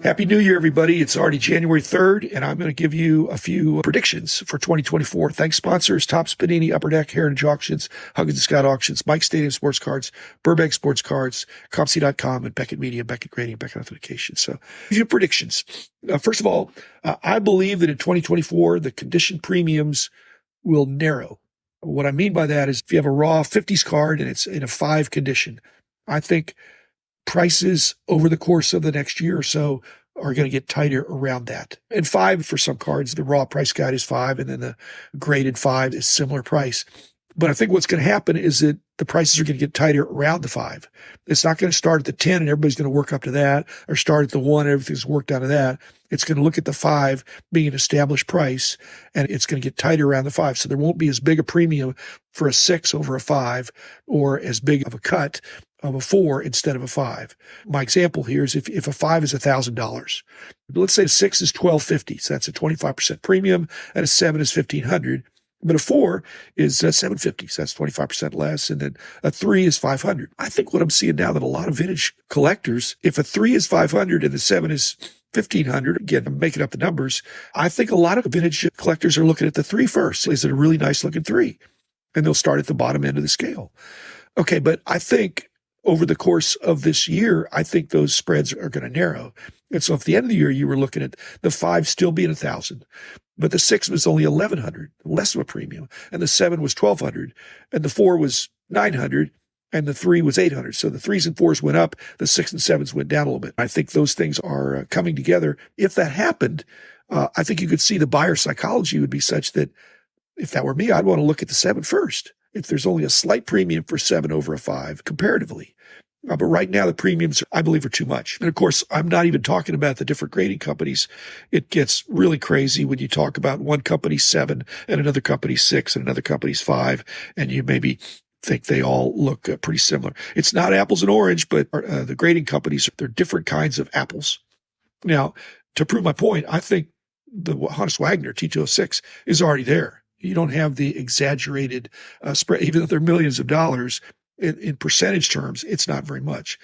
Happy New Year, everybody. It's already January 3rd, and I'm going to give you a few predictions for 2024. Thanks, sponsors: Topps, Panini, Upper Deck, Heritage Auctions, Huggins & Scott Auctions, Mike Stadium Sports Cards, Burbank Sports Cards, ComC.com, and Beckett Media, Beckett Grading, Beckett Authentication. So, a few predictions. First of all, I believe that in 2024, the condition premiums will narrow. What I mean by that is if you have a raw 50s card and it's in a 5 condition, I think prices over the course of the next year or so are going to get tighter around that. And 5 for some cards, the raw price guide is 5, and then the graded 5 is similar price. But I think what's going to happen is that the prices are going to get tighter around the 5. It's not going to start at the 10 and everybody's going to work up to that, or start at the 1 and everything's worked out of that. It's going to look at the 5 being an established price, and it's going to get tighter around the 5. So there won't be as big a premium for a 6 over a 5, or as big of a cut of a 4 instead of a 5. My example here is if a 5 is $1,000, let's say a 6 is $1,250, so that's a 25% premium, and a 7 is $1,500. But a 4 is $750, so that's 25% less, and then a 3 is $500. I think what I'm seeing now that a lot of vintage collectors, if a 3 is $500 and the 7 is $1,500, again, I'm making up the numbers, I think a lot of vintage collectors are looking at the 3 first. Is it a really nice looking 3? And they'll start at the bottom end of the scale. Okay, but I think over the course of this year, I think those spreads are going to narrow. And so if at the end of the year you were looking at the 5 still being $1,000, but the 6 was only $1,100, less of a premium, and the 7 was $1,200, and the 4 was $900, and the 3 was $800. So the 3s and 4s went up, the 6 and 7s went down a little bit. I think those things are coming together. If that happened, I think you could see the buyer psychology would be such that if that were me, I'd want to look at the 7 first. If there's only a slight premium for 7 over a 5 comparatively. But right now, the premiums, I believe, are too much. And of course, I'm not even talking about the different grading companies. It gets really crazy when you talk about one company's 7 and another company's 6 and another company's 5, and you maybe think they all look pretty similar. It's not apples and orange, but the grading companies, they're different kinds of apples. Now, to prove my point, I think the Honus Wagner T206 is already there. You don't have the exaggerated spread, even though they're millions of dollars. In percentage terms, it's not very much.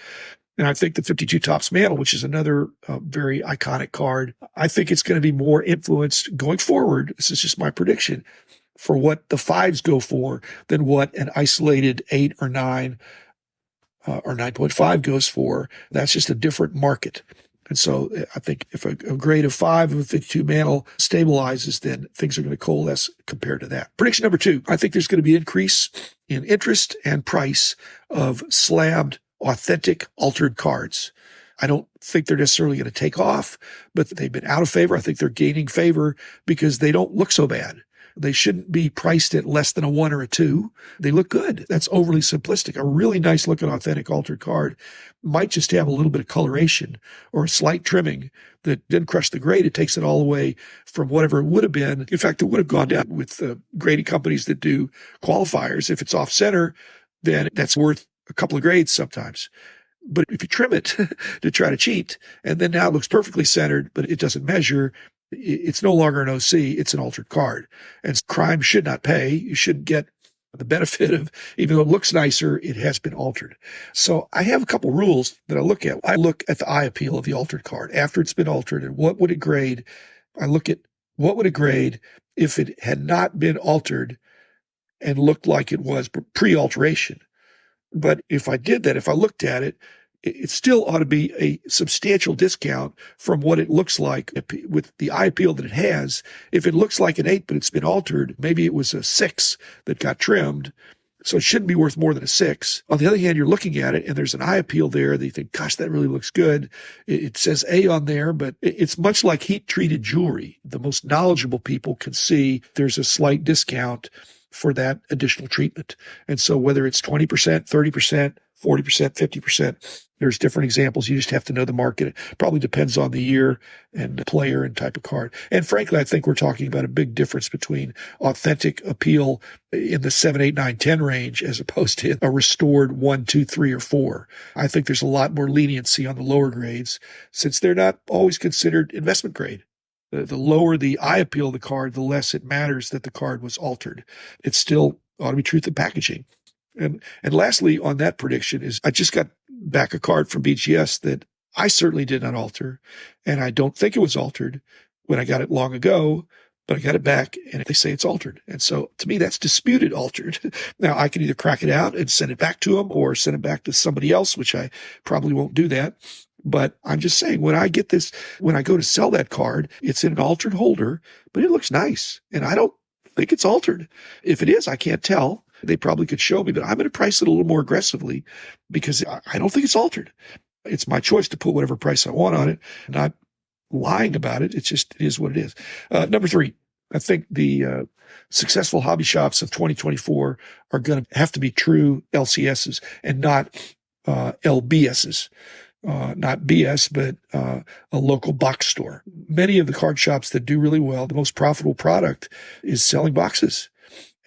And I think the 52 Topps Mantle, which is another very iconic card, I think it's going to be more influenced going forward. This is just my prediction for what the 5s go for than what an isolated 8 or 9 or 9.5 goes for. That's just a different market. And so I think if a grade of 5 of a 52 Mantle stabilizes, then things are going to coalesce compared to that. Prediction number 2, I think there's going to be an increase in interest and price of slabbed, authentic, altered cards. I don't think they're necessarily going to take off, but they've been out of favor. I think they're gaining favor because they don't look so bad. They shouldn't be priced at less than a 1 or a 2. They look good. That's overly simplistic. A really nice looking authentic altered card might just have a little bit of coloration or a slight trimming that didn't crush the grade. It takes it all the way from whatever it would have been. In fact, it would have gone down with grading companies that do qualifiers. If it's off center, then that's worth a couple of grades sometimes. But if you trim it to try to cheat, and then now it looks perfectly centered, but it doesn't measure, it's no longer an OC, it's an altered card. And crime should not pay. You shouldn't get the benefit of, even though it looks nicer, it has been altered. So I have a couple rules that I look at. I look at the eye appeal of the altered card after it's been altered, and what would it grade? I look at what would it grade if it had not been altered and looked like it was pre-alteration. But if I did that, if I looked at it, it still ought to be a substantial discount from what it looks like with the eye appeal that it has. If it looks like an 8, but it's been altered, maybe it was a 6 that got trimmed, so it shouldn't be worth more than a 6. On the other hand, you're looking at it and there's an eye appeal there that you think, gosh, that really looks good. It says A on there, but it's much like heat-treated jewelry. The most knowledgeable people can see there's a slight discount for that additional treatment. And so whether it's 20%, 30%, 40%, 50%, there's different examples. You just have to know the market. It probably depends on the year and the player and type of card. And frankly, I think we're talking about a big difference between authentic appeal in the 7, 8, 9, 10 range as opposed to a restored 1, 2, 3, or 4. I think there's a lot more leniency on the lower grades since they're not always considered investment grade. The lower the eye appeal of the card, the less it matters that the card was altered. It still ought to be truth in packaging. And lastly, on that prediction is I just got back a card from BGS that I certainly did not alter, and I don't think it was altered when I got it long ago, but I got it back and they say it's altered. And so to me, that's disputed altered. Now I can either crack it out and send it back to them or send it back to somebody else, which I probably won't do that. But I'm just saying, when I get this, when I go to sell that card, it's in an altered holder, but it looks nice. And I don't think it's altered. If it is, I can't tell. They probably could show me, but I'm going to price it a little more aggressively because I don't think it's altered. It's my choice to put whatever price I want on it. I'm not lying about it. It's just, it is what it is. Number 3, I think the successful hobby shops of 2024 are going to have to be true LCSs and not LBSs. Not BS, but a local box store. Many of the card shops that do really well, the most profitable product is selling boxes.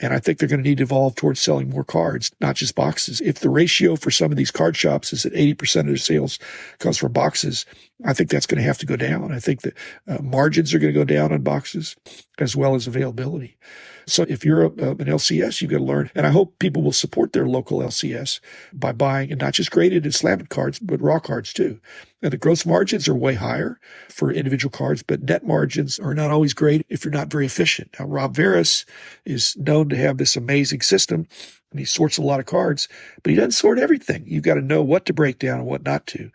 And I think they're going to need to evolve towards selling more cards, not just boxes. If the ratio for some of these card shops is that 80% of their sales comes from boxes, I think that's going to have to go down. I think that margins are going to go down on boxes as well as availability. So if you're an LCS, you've got to learn. And I hope people will support their local LCS by buying, and not just graded and slammed cards, but raw cards too. And the gross margins are way higher for individual cards, but net margins are not always great if you're not very efficient. Now, Rob Veras is known to have this amazing system, and he sorts a lot of cards, but he doesn't sort everything. You've got to know what to break down and what not to.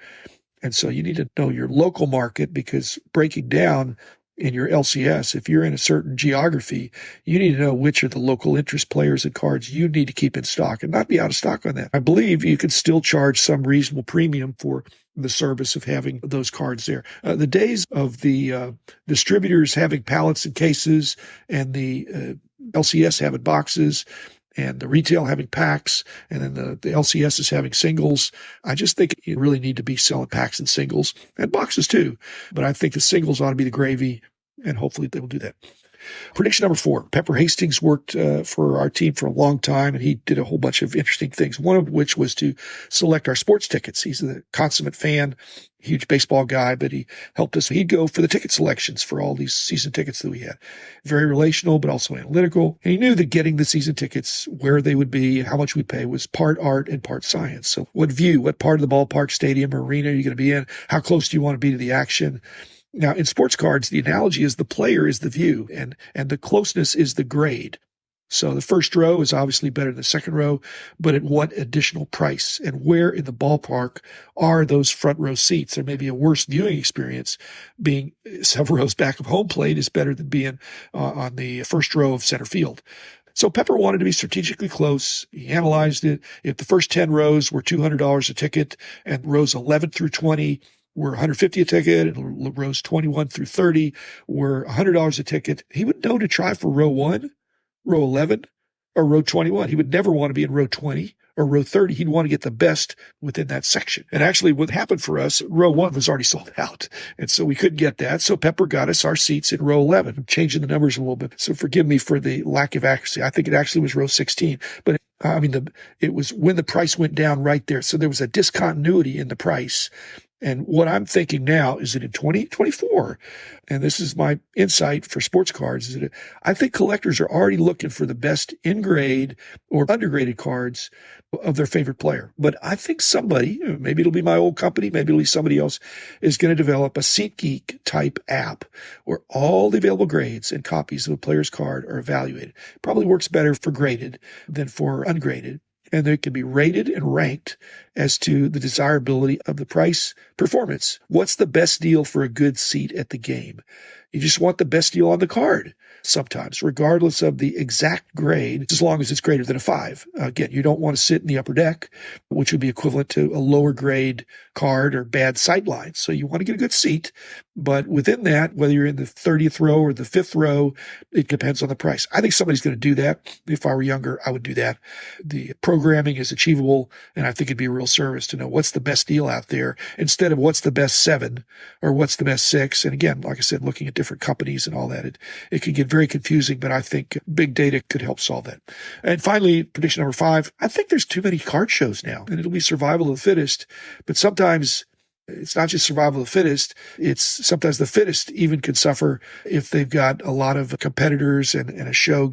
And so you need to know your local market, because breaking down in your LCS, if you're in a certain geography, you need to know which are the local interest players and cards you need to keep in stock and not be out of stock on that. I believe you can still charge some reasonable premium for the service of having those cards there. The days of the distributors having pallets and cases and the LCS having boxes and the retail having packs, and then the LCS is having singles. I just think you really need to be selling packs and singles and boxes too. But I think the singles ought to be the gravy, and hopefully they will do that. Prediction number 4, Pepper Hastings worked for our team for a long time, and he did a whole bunch of interesting things, one of which was to select our sports tickets. He's a consummate fan, huge baseball guy, but he helped us. He'd go for the ticket selections for all these season tickets that we had. Very relational, but also analytical. And he knew that getting the season tickets, where they would be, how much we'd pay, was part art and part science. So what part of the ballpark, stadium, or arena are you going to be in? How close do you want to be to the action? Now, in sports cards, the analogy is the player is the view, and the closeness is the grade. So the first row is obviously better than the second row, but at what additional price? And where in the ballpark are those front row seats? There may be a worse viewing experience. Being several rows back of home plate is better than being on the first row of center field. So Pepper wanted to be strategically close. He analyzed it. If the first 10 rows were $200 a ticket and rows 11 through 20 were $150 a ticket, and rows 21 through 30 were $100 a ticket, he would know to try for row 1, row 11, or row 21. He would never want to be in row 20 or row 30. He'd want to get the best within that section. And actually what happened for us, row 1 was already sold out. And so we couldn't get that. So Pepper got us our seats in row 11. I'm changing the numbers a little bit, so forgive me for the lack of accuracy. I think it actually was row 16. But it was when the price went down right there. So there was a discontinuity in the price. And what I'm thinking now is that in 2024, and this is my insight for sports cards, is that I think collectors are already looking for the best in-grade or undergraded cards of their favorite player. But I think somebody, maybe it'll be my old company, maybe it'll be somebody else, is going to develop a SeatGeek type app where all the available grades and copies of a player's card are evaluated. Probably works better for graded than for ungraded. And they can be rated and ranked as to the desirability of the price performance. What's the best deal for a good seat at the game? You just want the best deal on the card sometimes, regardless of the exact grade, as long as it's greater than a 5. Again, you don't want to sit in the upper deck, which would be equivalent to a lower grade card or bad sight lines. So you want to get a good seat, but within that, whether you're in the 30th row or the 5th row, it depends on the price. I think somebody's going to do that. If I were younger, I would do that. The programming is achievable, and I think it'd be a real service to know what's the best deal out there instead of what's the best 7 or what's the best 6. And again, like I said, looking at different companies and all that, it can get very confusing, but I think big data could help solve that. And finally, prediction number 5, I think there's too many card shows now, and it'll be survival of the fittest, but sometimes it's not just survival of the fittest. It's sometimes the fittest even could suffer if they've got a lot of competitors and a show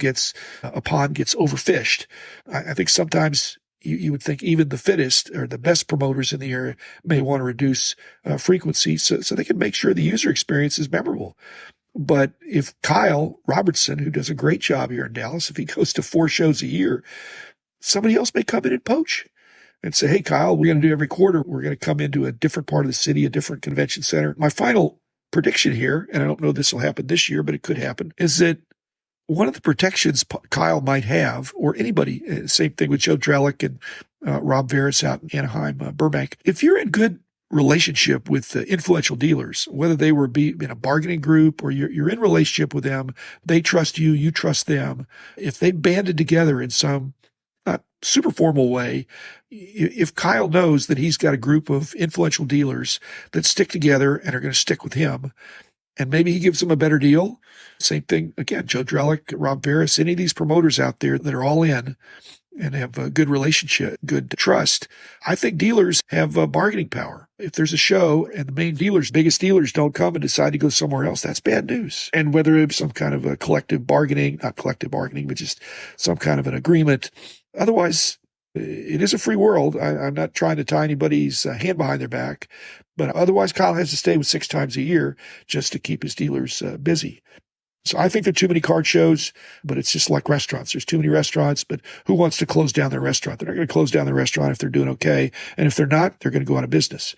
a pond gets overfished. I think sometimes you would think even the fittest or the best promoters in the area may want to reduce frequency so they can make sure the user experience is memorable. But if Kyle Robertson, who does a great job here in Dallas, if he goes to 4 shows a year, somebody else may come in and poach and say, hey, Kyle, we're going to do every quarter. We're going to come into a different part of the city, a different convention center. My final prediction here, and I don't know this will happen this year, but it could happen, is that one of the protections Kyle might have, or anybody, same thing with Joe Drellick and Rob Veras out in Anaheim, Burbank, if you're in good relationship with influential dealers, whether they were in a bargaining group or you're in relationship with them, they trust you, you trust them. If they banded together in some not super formal way, if Kyle knows that he's got a group of influential dealers that stick together and are going to stick with him, and maybe he gives them a better deal. Same thing, again, Joe Drellick, Rob Veras, any of these promoters out there that are all in and have a good relationship, good trust. I think dealers have bargaining power. If there's a show and the main dealers, biggest dealers don't come and decide to go somewhere else, that's bad news. And whether it's some kind of a collective bargaining, not collective bargaining, but just some kind of an agreement. Otherwise, it is a free world. I'm not trying to tie anybody's hand behind their back, but otherwise Kyle has to stay with 6 times a year just to keep his dealers busy. So I think there are too many card shows, but it's just like restaurants. There's too many restaurants, but who wants to close down their restaurant? They're not going to close down their restaurant if they're doing okay. And if they're not, they're going to go out of business.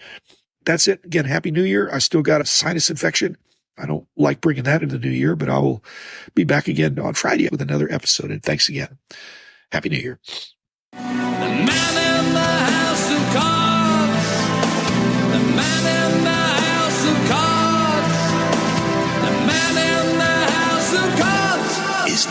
That's it. Again, Happy New Year. I still got a sinus infection. I don't like bringing that into the new year, but I will be back again on Friday with another episode. And thanks again. Happy New Year. The man in the house of cards. The man in the house of cards. The man in the house of cards is